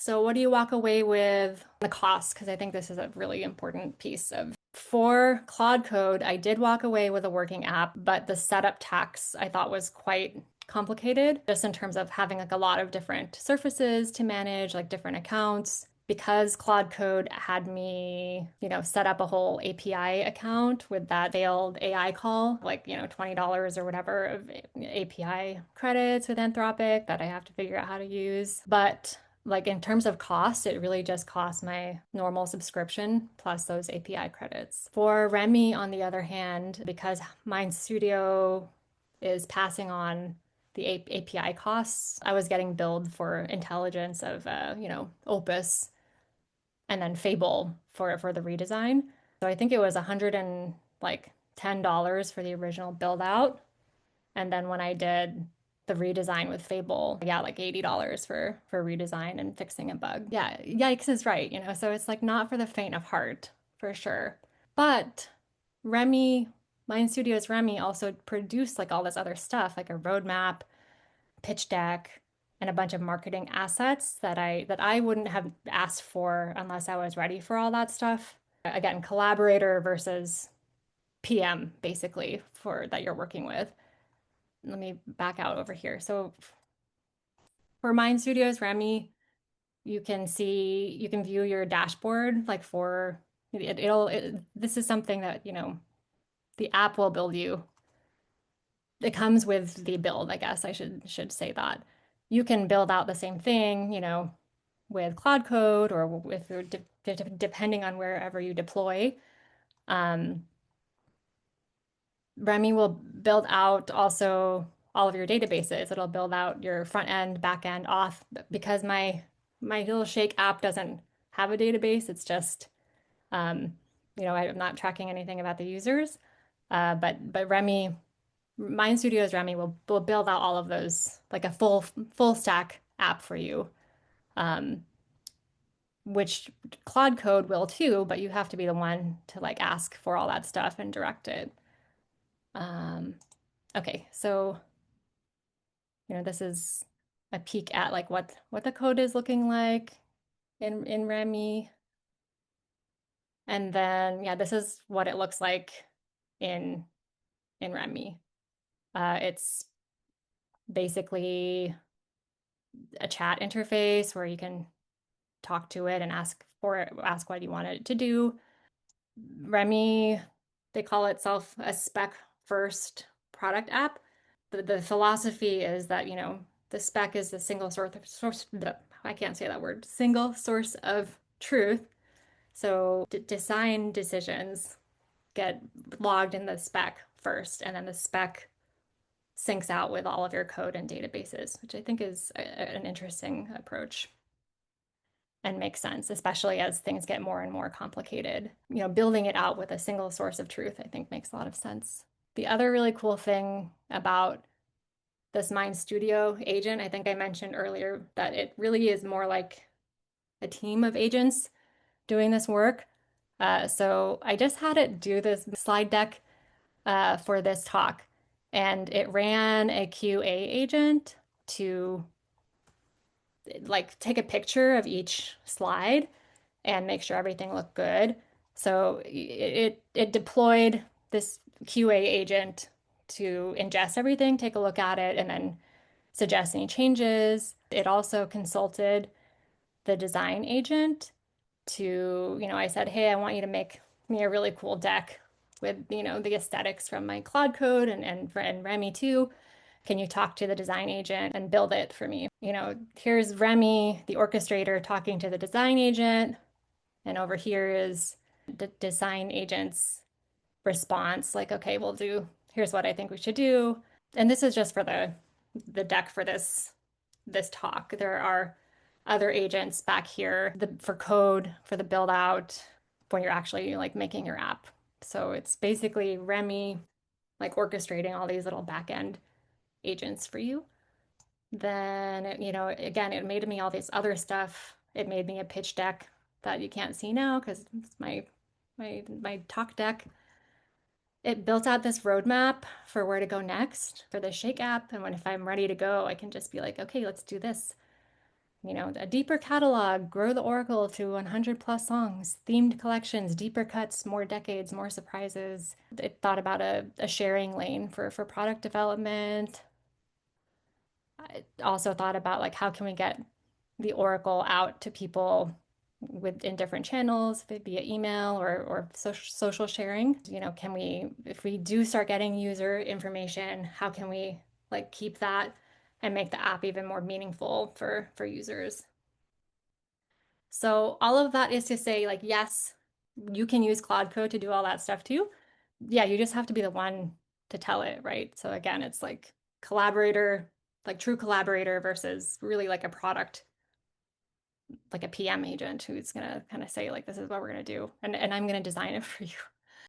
So what do you walk away with the cost? Because I think this is a really important piece of for Claude Code, I did walk away with a working app, but the setup tax I thought was quite complicated, just in terms of having like a lot of different surfaces to manage, like different accounts. Because Claude Code had me, set up a whole API account with that failed AI call, like, $20 or whatever of API credits with Anthropic that I have to figure out how to use. But like in terms of cost, it really just costs my normal subscription plus those API credits. For Remy, on the other hand, because Mind Studio is passing on the API costs, I was getting billed for intelligence of, Opus and then Fable for the redesign. So I think it was $110 for the original build out. And then when I did the redesign with Fable, yeah, like $80 for redesign and fixing a bug. Yeah, yikes is right, so it's like not for the faint of heart, for sure. But Remy, Mind Studios Remy also produced like all this other stuff, like a roadmap, pitch deck, and a bunch of marketing assets that I wouldn't have asked for unless I was ready for all that stuff. Again, collaborator versus PM basically for that you're working with. Let me back out over here. So for Mind Studios Remy, you can view your dashboard like for this is something that, the app will build you. It comes with the build, I guess I should say that. You can build out the same thing, with Cloud Code or with depending on wherever you deploy. Um, Remy will build out also all of your databases. It'll build out your front end, back end, auth. Because my little Shake app doesn't have a database. It's just, um, I'm not tracking anything about the users. But Remy, Mind Studios Remy will build out all of those like a full stack app for you. Um, which Claude Code will too, but you have to be the one to like ask for all that stuff and direct it. Um, okay, so this is a peek at like what the code is looking like in Remy. And then yeah, this is what it looks like in Remy. It's basically a chat interface where you can talk to it and ask what you want it to do. Remy, they call itself a spec first product app. The philosophy is that, the spec is the single source, I can't say that word, single source of truth. So design decisions get logged in the spec first, and then the spec syncs out with all of your code and databases, which I think is an interesting approach and makes sense, especially as things get more and more complicated. Building it out with a single source of truth, I think makes a lot of sense. The other really cool thing about this Mind Studio agent, I think I mentioned earlier that it really is more like a team of agents doing this work. So I just had it do this slide deck for this talk, and it ran a QA agent to like take a picture of each slide and make sure everything looked good. So it deployed this QA agent to ingest everything, take a look at it, and then suggest any changes. It also consulted the design agent to, I said, hey, I want you to make me a really cool deck with, the aesthetics from my Claude Code and Remy too. Can you talk to the design agent and build it for me? Here's Remy, the orchestrator, talking to the design agent. And over here is the design agent's response, like, okay, here's what I think we should do. And this is just for the deck for this talk. There are other agents back here for code, for the build out, when you're actually like making your app. So it's basically Remy like orchestrating all these little back end agents for you. Then, again, it made me all this other stuff. It made me a pitch deck that you can't see now because it's my talk deck. It built out this roadmap for where to go next for the Shake app. And if I'm ready to go, I can just be like, okay, let's do this. a deeper catalog, grow the Oracle to 100 plus songs, themed collections, deeper cuts, more decades, more surprises. It thought about a sharing lane for product development. I also thought about like how can we get the Oracle out to people in different channels via email or social sharing. Can we, if we do start getting user information, how can we like keep that and make the app even more meaningful for users? So all of that is to say, like, yes, you can use Cloud Code to do all that stuff too. Yeah, you just have to be the one to tell it, right? So again, it's like collaborator, like true collaborator versus really like a product, like a PM agent who's gonna kind of say, like, this is what we're gonna do, and I'm gonna design it for you.